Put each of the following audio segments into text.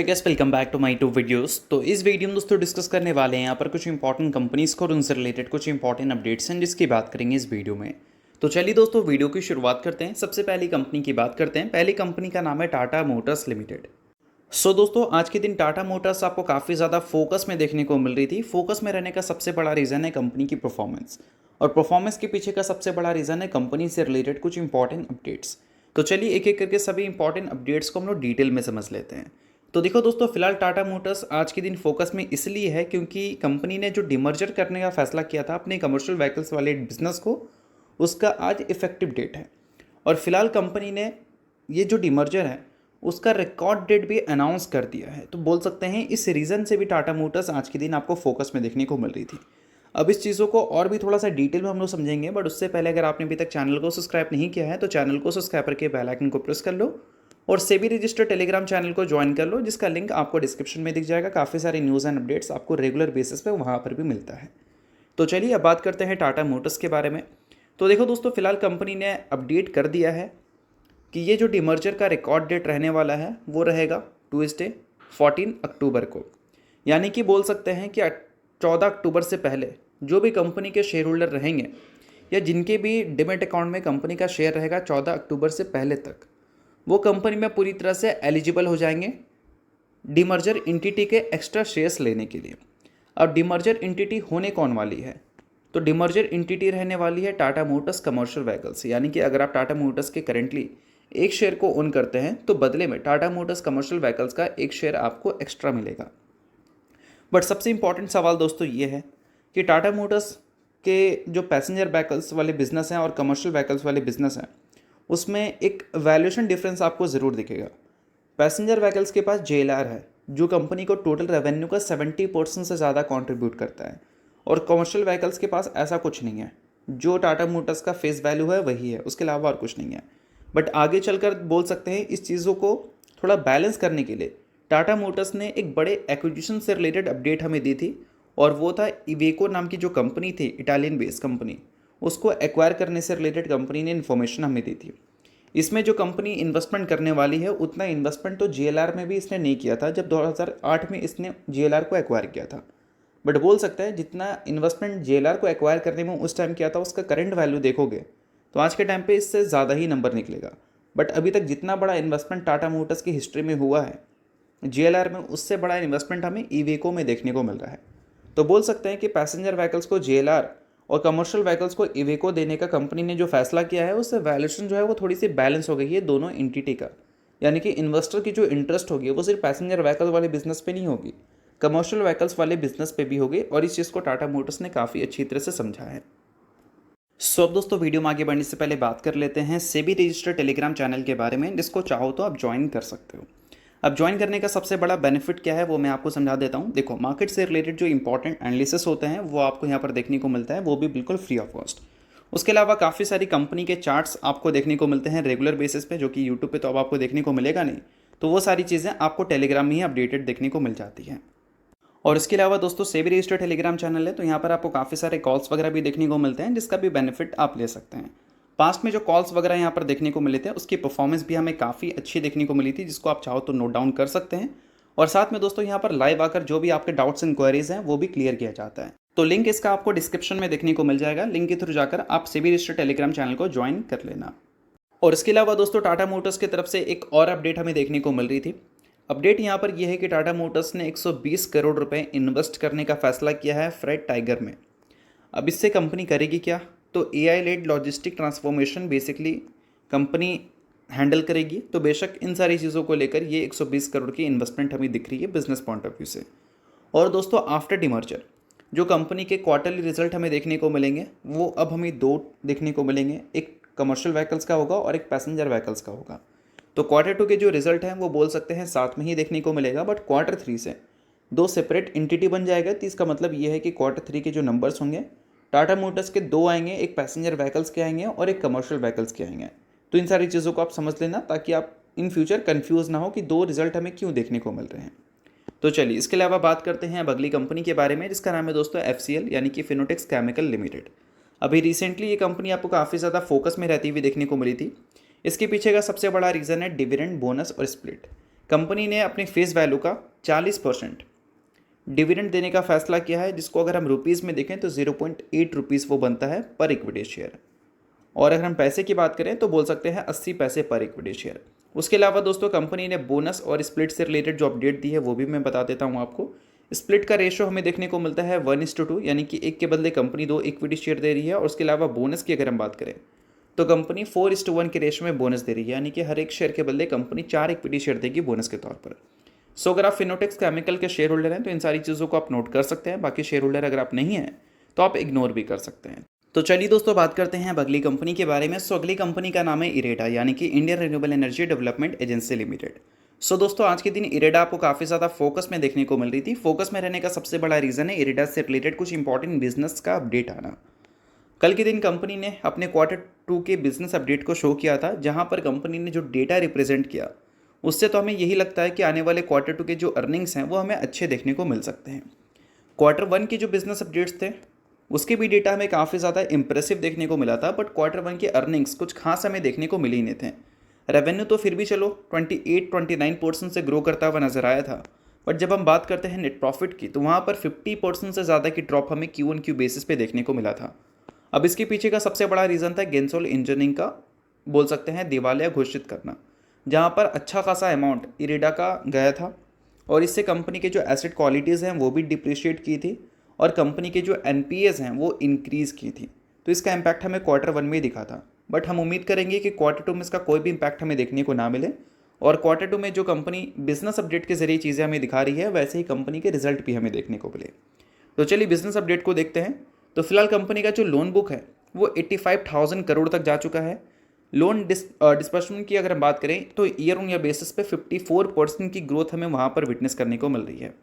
Guys welcome back to my to videos. तो इस video में दोस्तों डिस्कस करने वाले हैं यहाँ पर कुछ इंपॉर्टेंट कंपनीज को और उनसे रिलेटेड कुछ इंपॉर्टेंट अपडेट्स हैं जिसकी बात करेंगे इस वीडियो में। तो चलिए दोस्तों वीडियो की शुरुआत करते हैं। सबसे पहली कंपनी की बात करते हैं। पहली कंपनी का नाम है टाटा मोटर्स लिमिटेड। दोस्तों आज के दिन टाटा मोटर्स आपको काफ़ी ज़्यादा फोकस में देखने को मिल रही थी। फोकस में रहने का सबसे बड़ा रीज़न है कंपनी की परफॉर्मेंस, और परफॉर्मेंस के पीछे का सबसे बड़ा रीज़न है कंपनी से रिलेटेड कुछ इंपॉर्टेंट अपडेट्स। तो चलिए एक एक करके सभी इंपॉर्टेंट अपडेट्स को हम लोग डिटेल में समझ लेते हैं। तो देखो दोस्तों, फिलहाल टाटा मोटर्स आज के दिन फोकस में इसलिए है क्योंकि कंपनी ने जो डिमर्जर करने का फैसला किया था अपने कमर्शियल व्हीकल्स वाले बिजनेस को, उसका आज इफेक्टिव डेट है। और फिलहाल कंपनी ने ये जो डिमर्जर है उसका रिकॉर्ड डेट भी अनाउंस कर दिया है। तो बोल सकते हैं इस रीज़न से भी टाटा मोटर्स आज के दिन आपको फोकस में देखने को मिल रही थी। अब इस चीज़ों को और भी थोड़ा सा डिटेल में हम लोग समझेंगे, बट उससे पहले अगर आपने अभी तक चैनल को सब्सक्राइब नहीं किया है तो चैनल को सब्सक्राइब करके बेल आइकन को प्रेस कर लो और सेबी रजिस्टर्ड टेलीग्राम चैनल को ज्वाइन कर लो, जिसका लिंक आपको डिस्क्रिप्शन में दिख जाएगा। काफ़ी सारे न्यूज़ एंड अपडेट्स आपको रेगुलर बेसिस पे वहाँ पर भी मिलता है। तो चलिए अब बात करते हैं टाटा मोटर्स के बारे में। तो देखो दोस्तों, फिलहाल कंपनी ने अपडेट कर दिया है कि ये जो डिमर्जर का रिकॉर्ड डेट रहने वाला है वो रहेगा ट्यूसडे 14 अक्टूबर को। यानी कि बोल सकते हैं कि 14 अक्टूबर से पहले जो भी कंपनी के शेयर होल्डर रहेंगे या जिनके भी डिमेट अकाउंट में कंपनी का शेयर रहेगा 14 अक्टूबर से पहले तक, वो कंपनी में पूरी तरह से एलिजिबल हो जाएंगे डिमर्जर एंटिटी के एक्स्ट्रा शेयर्स लेने के लिए। अब डिमर्जर एंटिटी होने कौन वाली है? तो डिमर्जर एंटिटी रहने वाली है टाटा मोटर्स कमर्शियल व्हीकल्स। यानी कि अगर आप टाटा मोटर्स के करेंटली एक शेयर को ओन करते हैं तो बदले में टाटा मोटर्स कमर्शियल व्हीकल्स का एक शेयर आपको एक्स्ट्रा मिलेगा। बट सबसे इंपॉर्टेंट सवाल दोस्तों ये है कि टाटा मोटर्स के जो पैसेंजर व्हीकल्स वाले बिजनेस हैं और कमर्शियल व्हीकल्स वाले बिजनेस हैं उसमें एक वैल्यूएशन डिफरेंस आपको ज़रूर दिखेगा। पैसेंजर व्हीकल्स के पास JLR है जो कंपनी को टोटल रेवेन्यू का 70% से ज़्यादा कंट्रीब्यूट करता है, और कमर्शियल व्हीकल्स के पास ऐसा कुछ नहीं है। जो टाटा मोटर्स का फेस वैल्यू है वही है, उसके अलावा और कुछ नहीं है। बट आगे चलकर बोल सकते हैं इस चीज़ों को थोड़ा बैलेंस करने के लिए टाटा मोटर्स ने एक बड़े एक्विजिशन से रिलेटेड अपडेट हमें दी थी, और वो था इवेको नाम की जो कंपनी थी, इटालियन बेस्ड कंपनी, उसको एक्वायर करने से रिलेटेड कंपनी ने इन्फॉर्मेशन हमें दी थी। इसमें जो कंपनी इन्वेस्टमेंट करने वाली है उतना इन्वेस्टमेंट तो JLR में भी इसने नहीं किया था जब 2008 में इसने JLR को एक्वायर किया था। बट बोल सकता है जितना इन्वेस्टमेंट JLR को एक्वायर करने में उस टाइम किया था उसका करंट वैल्यू देखोगे तो आज के टाइम पे इससे ज़्यादा ही नंबर निकलेगा। बट अभी तक जितना बड़ा इन्वेस्टमेंट टाटा मोटर्स की हिस्ट्री में हुआ है JLR में, उससे बड़ा इन्वेस्टमेंट हमें इवेको में देखने को मिल रहा है। तो बोल सकते हैं कि पैसेंजर व्हीकल्स को JLR और कमर्शियल व्हीकल्स को इवेको देने का कंपनी ने जो फैसला किया है उससे वैल्यूएशन जो है वो थोड़ी सी बैलेंस हो गई है दोनों एंटिटी का। यानी कि इन्वेस्टर की जो इंटरेस्ट होगी वो सिर्फ पैसेंजर व्हीकल वाले बिजनेस पे नहीं होगी, कमर्शियल व्हीकल्स वाले बिजनेस पे भी होगी, और इस चीज़ को टाटा मोटर्स ने काफ़ी अच्छी तरह से समझा है। अब दोस्तों वीडियो में आगे बढ़ने से पहले बात कर लेते हैं सेबी रजिस्टर्ड टेलीग्राम चैनल के बारे में, जिसको चाहो तो आप ज्वाइन कर सकते हो। अब ज्वाइन करने का सबसे बड़ा बेनिफिट क्या है वो मैं आपको समझा देता हूँ। देखो, मार्केट से रिलेटेड जो इंपॉर्टेंट एनालिसिस होते हैं वो आपको यहाँ पर देखने को मिलता है, वो भी बिल्कुल फ्री ऑफ कॉस्ट। उसके अलावा काफ़ी सारी कंपनी के चार्ट्स आपको देखने को मिलते हैं रेगुलर बेसिस पे, जो कि यूट्यूब पे तो अब आपको देखने को मिलेगा नहीं। तो वो सारी चीज़ें आपको टेलीग्राम में ही अपडेटेड देखने को मिल जाती हैं। और इसके अलावा दोस्तों सेबी रजिस्टर्ड टेलीग्राम चैनल है तो यहाँ पर आपको काफ़ी सारे कॉल्स वगैरह भी देखने को मिलते हैं, जिसका भी बेनिफिट आप ले सकते हैं। पास्ट में जो कॉल्स वगैरह यहाँ पर देखने को मिले थे उसकी परफॉर्मेंस भी हमें काफ़ी अच्छी देखने को मिली थी, जिसको आप चाहो तो नोट डाउन कर सकते हैं। और साथ में दोस्तों यहाँ पर लाइव आकर जो भी आपके डाउट्स इंक्वायरीज हैं वो भी क्लियर किया जाता है। तो लिंक इसका आपको डिस्क्रिप्शन में देखने को मिल जाएगा। लिंक के थ्रू जाकर आप सेबी रजिस्टर्ड टेलीग्राम चैनल को ज्वाइन कर लेना। और इसके अलावा दोस्तों टाटा मोटर्स की तरफ से एक और अपडेट हमें देखने को मिल रही थी। अपडेट यहाँ पर यह है कि टाटा मोटर्स ने 120 करोड़ रुपए इन्वेस्ट करने का फैसला किया है फ्रेट टाइगर में। अब इससे कंपनी करेगी क्या? तो AI led logistic transformation basically company handle करेगी। तो बेशक इन सारी चीज़ों को लेकर ये 120 करोड़ की इन्वेस्टमेंट हमें दिख रही है बिजनेस पॉइंट ऑफ व्यू से। और दोस्तों आफ्टर डिमर्जर जो कंपनी के क्वार्टरली रिजल्ट हमें देखने को मिलेंगे वो अब हमें दो देखने को मिलेंगे, एक कमर्शियल व्हीकल्स का होगा और एक पैसेंजर व्हीकल्स का होगा। तो Q2 के जो रिजल्ट हैं वो बोल सकते हैं साथ में ही देखने को मिलेगा, बट Q3 से दो सेपरेट एंटिटी बन जाएगा। तो इसका मतलब ये है कि Q3 के जो नंबर्स होंगे टाटा मोटर्स के दो आएंगे, एक पैसेंजर व्हीकल्स के आएंगे और एक कमर्शियल व्हीकल्स के आएंगे। तो इन सारी चीज़ों को आप समझ लेना ताकि आप इन फ्यूचर कंफ्यूज ना हो कि दो रिजल्ट हमें क्यों देखने को मिल रहे हैं। तो चलिए इसके अलावा बात करते हैं अब अगली कंपनी के बारे में, जिसका नाम है दोस्तों FCL यानी कि फिनोटेक्स केमिकल लिमिटेड। अभी रिसेंटली ये कंपनी आपको काफ़ी ज़्यादा फोकस में रहती हुई देखने को मिली थी। इसके पीछे का सबसे बड़ा रीज़न है डिविडेंड, बोनस और स्प्लिट। कंपनी ने अपने फेस वैल्यू का 40% डिविडेंड देने का फैसला किया है, जिसको अगर हम रुपीज़ में देखें तो 0.8 रुपीज़ वो बनता है पर इक्विटी शेयर। और अगर हम पैसे की बात करें तो बोल सकते हैं 80 पैसे पर इक्विटी शेयर। उसके अलावा दोस्तों कंपनी ने बोनस और स्प्लिट से रिलेटेड जो अपडेट दी है वो भी मैं बता देता हूँ आपको। स्प्लिट का रेशो हमें देखने को मिलता है 1:2, यानी कि एक के बदले कंपनी 2 इक्विटी शेयर दे रही है। और उसके अलावा बोनस की अगर हम बात करें तो कंपनी 4:1 के रेशो में बोनस दे रही है, यानी कि हर एक शेयर के बदले कंपनी 4 इक्विटी शेयर देगी बोनस के तौर पर। सो अगर आप फिनोटेक्स केमिकल के शेयर होल्डर हैं तो इन सारी चीज़ों को आप नोट कर सकते हैं। बाकी शेयर होल्डर अगर आप नहीं हैं तो आप इग्नोर भी कर सकते हैं। तो चलिए दोस्तों बात करते हैं अब अगली कंपनी के बारे में। सो अगली कंपनी का नाम है इरेडा, यानी कि Indian renewable energy development agency limited. So दोस्तों आज के दिन इरेडा आपको काफ़ी ज़्यादा फोकस में देखने को मिल रही थी। फोकस में रहने का सबसे बड़ा रीज़न है इरेडा से रिलेटेड कुछ इंपॉर्टेंट बिजनेस का अपडेट आना। कल के दिन कंपनी ने अपने Q2 के बिजनेस अपडेट को शो किया था, जहां पर कंपनी ने जो डेटा रिप्रेजेंट किया उससे तो हमें यही लगता है कि आने वाले Q2 के जो अर्निंग्स हैं वो हमें अच्छे देखने को मिल सकते हैं। Q1 के जो बिजनेस अपडेट्स थे उसके भी डेटा हमें काफ़ी ज़्यादा इंप्रेसिव देखने को मिला था, बट Q1 के अर्निंग्स कुछ खास हमें देखने को मिल ही नहीं थे। रेवेन्यू तो फिर भी चलो 28-29% से ग्रो करता हुआ नजर आया था, बट जब हम बात करते हैं नेट प्रॉफिट की तो वहाँ पर 50% से ज़्यादा की ड्रॉप हमें Q1Q बेसिस पे देखने को मिला था। अब इसके पीछे का सबसे बड़ा रीज़न था गेंसोल इंजीनियरिंग का, बोल सकते हैं दिवालिया घोषित करना, जहाँ पर अच्छा खासा अमाउंट इरेडा का गया था और इससे कंपनी के जो एसेट क्वालिटीज़ हैं वो भी डिप्रिशिएट की थी और कंपनी के जो एनपीएस हैं वो इंक्रीज़ की थी। तो इसका इम्पैक्ट हमें Q1 में ही दिखा था, बट हम उम्मीद करेंगे कि Q2 में इसका कोई भी इम्पैक्ट हमें देखने को ना मिले और Q2 में जो कंपनी बिजनेस अपडेट के जरिए चीज़ें हमें दिखा रही है वैसे ही कंपनी के रिजल्ट भी हमें देखने को मिले। तो चलिए बिजनेस अपडेट को देखते हैं। तो फिलहाल कंपनी का जो लोन बुक है वो 85,000 करोड़ तक जा चुका है। लोन डिस्बर्समेंट की अगर हम बात करें तो ईयर ऑन ईयर बेसिस पे 54% की ग्रोथ हमें वहाँ पर विटनेस करने को मिल रही है।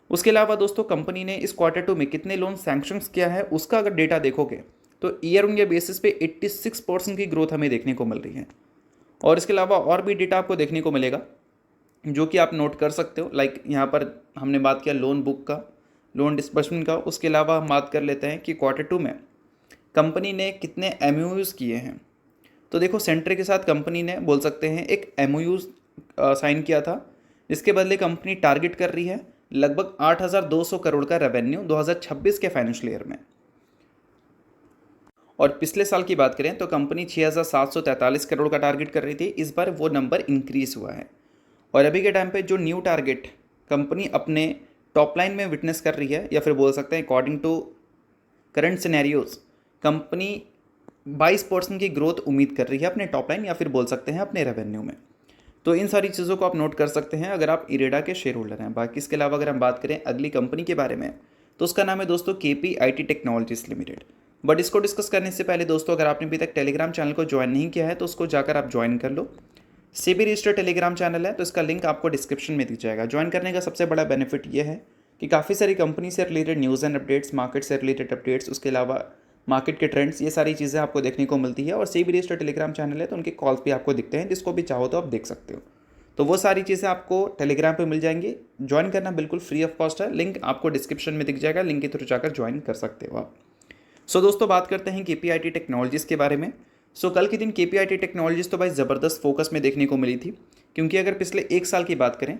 उसके अलावा दोस्तों कंपनी ने इस Q2 में कितने लोन सैंक्शंस किया है उसका अगर डेटा देखोगे तो ईयर ऑन ईयर बेसिस पे 86% की ग्रोथ हमें देखने को मिल रही है। और इसके अलावा और भी डेटा आपको देखने को मिलेगा जो कि आप नोट कर सकते हो। लाइक यहाँ पर हमने बात किया लोन बुक का, लोन डिस्बर्समेंट का। उसके अलावा हम बात कर लेते हैं कि Q2 में कंपनी ने कितने MOUs किए हैं। तो देखो सेंटर के साथ कंपनी ने बोल सकते हैं एक MOU साइन किया था, जिसके बदले कंपनी टारगेट कर रही है लगभग 8,200 करोड़ का रेवेन्यू 2026 के फाइनेंशियल ईयर में। और पिछले साल की बात करें तो कंपनी 6,743 करोड़ का टारगेट कर रही थी। इस बार वो नंबर इंक्रीज हुआ है और अभी के टाइम पे जो न्यू टारगेट कंपनी अपने टॉप लाइन में विटनेस कर रही है, या फिर बोल सकते हैं according to current scenarios, company 22% की ग्रोथ उम्मीद कर रही है अपने टॉप लाइन या फिर बोल सकते हैं अपने रेवेन्यू में। तो इन सारी चीज़ों को आप नोट कर सकते हैं अगर आप इरेडा के शेयर होल्डर हैं। बाकी इसके अलावा अगर हम बात करें अगली कंपनी के बारे में तो उसका नाम है दोस्तों KPIT टेक्नोलॉजीज लिमिटेड। बट इसको डिस्कस करने से पहले दोस्तों अगर आपने अभी तक टेलीग्राम चैनल को ज्वाइन नहीं किया है तो उसको जाकर आप ज्वाइन कर लो। सेबी रजिस्टर्ड टेलीग्राम चैनल है, तो इसका लिंक आपको डिस्क्रिप्शन में दिख जाएगा। ज्वाइन करने का सबसे बड़ा बेनिफिट ये है कि काफ़ी सारी कंपनी से related news and updates, market से रिलेटेड अपडेट्स, उसके अलावा मार्केट के ट्रेंड्स, ये सारी चीज़ें आपको देखने को मिलती है। और सेबी रजिस्टर्ड टेलीग्राम चैनल है तो उनके कॉल्स भी आपको दिखते हैं, जिसको भी चाहो तो आप देख सकते हो। तो वो सारी चीज़ें आपको टेलीग्राम पे मिल जाएंगी। ज्वाइन करना बिल्कुल फ्री ऑफ कॉस्ट है, लिंक आपको डिस्क्रिप्शन में दिख जाएगा, लिंक के थ्रू जाकर ज्वाइन कर सकते हो आप। सो दोस्तों बात करते हैं KPIT टेक्नोलॉजीज़ के बारे में। सो कल के दिन KPIT टेक्नोलॉजीज़ तो भाई ज़बरदस्त फोकस में देखने को मिली थी, क्योंकि अगर पिछले एक साल की बात करें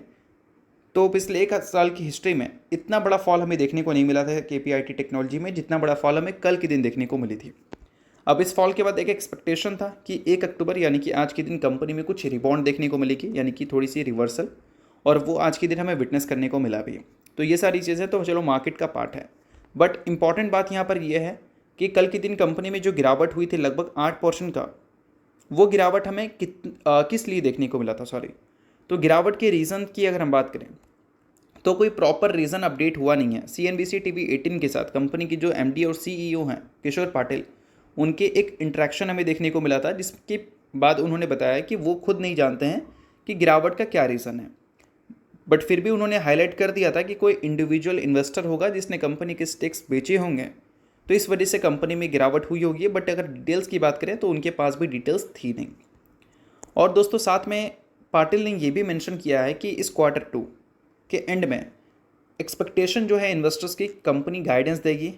तो पिछले एक साल की हिस्ट्री में इतना बड़ा फॉल हमें देखने को नहीं मिला था KPIT टेक्नोलॉजी में, जितना बड़ा फॉल हमें कल के दिन देखने को मिली थी। अब इस फॉल के बाद एक एक्सपेक्टेशन था कि 1 अक्टूबर यानी कि आज के दिन कंपनी में कुछ रिबाउंड देखने को मिलेगी, यानी कि थोड़ी सी रिवर्सल, और वो आज के दिन हमें विटनेस करने को मिला भी। तो ये सारी चीज़ें तो चलो मार्केट का पार्ट है, बट इंपॉर्टेंट बात यहाँ पर यह है कि कल के दिन कंपनी में जो गिरावट हुई थी लगभग 8% का, वो गिरावट हमें किस लिए देखने को मिला था, तो गिरावट के रीज़न की अगर हम बात करें तो कोई प्रॉपर रीज़न अपडेट हुआ नहीं है। CNBC TV 18 के साथ कंपनी की जो MD और CEO हैं किशोर पाटिल, उनके एक इंटरेक्शन हमें देखने को मिला था, जिसके बाद उन्होंने बताया कि वो खुद नहीं जानते हैं कि गिरावट का क्या रीज़न है, बट फिर भी उन्होंने हाईलाइट कर दिया था कि कोई इंडिविजुअल इन्वेस्टर होगा जिसने कंपनी के स्टेक्स बेचे होंगे, तो इस वजह से कंपनी में गिरावट हुई होगी। बट अगर डिटेल्स की बात करें तो उनके पास भी डिटेल्स थी नहीं। और दोस्तों साथ में पाटिल ने ये भी मेंशन किया है कि इस Q2 के एंड में एक्सपेक्टेशन जो है इन्वेस्टर्स की, कंपनी गाइडेंस देगी,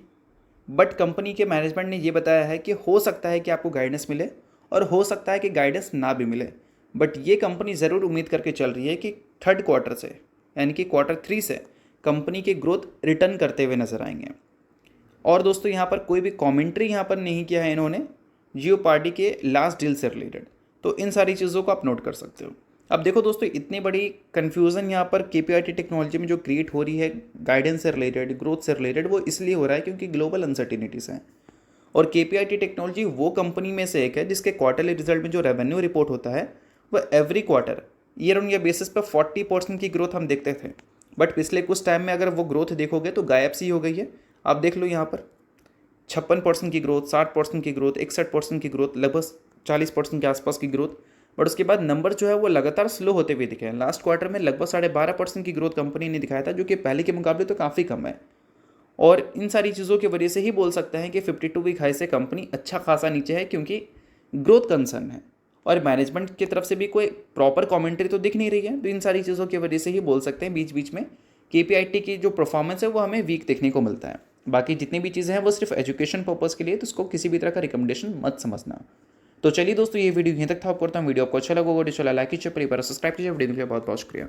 बट कंपनी के मैनेजमेंट ने ये बताया है कि हो सकता है कि आपको गाइडेंस मिले और हो सकता है कि गाइडेंस ना भी मिले, बट ये कंपनी ज़रूर उम्मीद करके चल रही है कि थर्ड क्वार्टर से यानी कि Q3 से कंपनी के ग्रोथ रिटर्न करते हुए नजर आएंगे। और दोस्तों यहाँ पर कोई भी कमेंट्री यहाँ पर नहीं किया है इन्होंने जियो पार्टी के लास्ट डील से रिलेटेड। तो इन सारी चीज़ों को आप नोट कर सकते हो। अब देखो दोस्तों, इतनी बड़ी कन्फ्यूज़न यहाँ पर KPIT टेक्नोलॉजी में जो क्रिएट हो रही है गाइडेंस से रिलेटेड, ग्रोथ से रिलेटेड, वो इसलिए हो रहा है क्योंकि ग्लोबल अनसर्टिनिटीज़ हैं। और KPIT टेक्नोलॉजी वो कंपनी में से एक है जिसके क्वार्टरली रिजल्ट में जो रेवेन्यू रिपोर्ट होता है वह every quarter year on year basis पर 40% की ग्रोथ हम देखते थे। बट पिछले कुछ टाइम में अगर वो ग्रोथ देखोगे तो गायब सी हो गई है। आप देख लो यहाँ पर 56% की ग्रोथ, 60% की ग्रोथ, 61% की ग्रोथ, लगभग 40% के आसपास की ग्रोथ। बट उसके बाद नंबर जो है वो लगातार स्लो होते हुए दिखे हैं। लास्ट क्वार्टर में लगभग 12.5% की ग्रोथ कंपनी ने दिखाया था, जो कि पहले के मुकाबले तो काफ़ी कम है। और इन सारी चीज़ों की वजह से ही बोल सकते हैं कि 52 वीक हाई से कंपनी अच्छा खासा नीचे है, क्योंकि ग्रोथ कंसर्न है और मैनेजमेंट की तरफ से भी कोई प्रॉपर कमेंट्री तो दिख नहीं रही है। तो इन सारी चीज़ों की वजह से ही बोल सकते हैं बीच बीच में KPIT की जो परफॉर्मेंस है वो हमें वीक देखने को मिलता है। बाकी जितनी भी चीज़ें हैं वो सिर्फ एजुकेशन पर्पज़ के लिए, तो इसको किसी भी तरह का रिकमेंडेशन मत समझना। तो चलिए दोस्तों, ये वीडियो यहीं तक था। आपको करता हूँ वीडियो आपको अच्छा लगा होगा, लाइक कीजिए, परिवार सब्सक्राइब कीजिए। वीडियो के लिए बहुत बहुत शुक्रिया।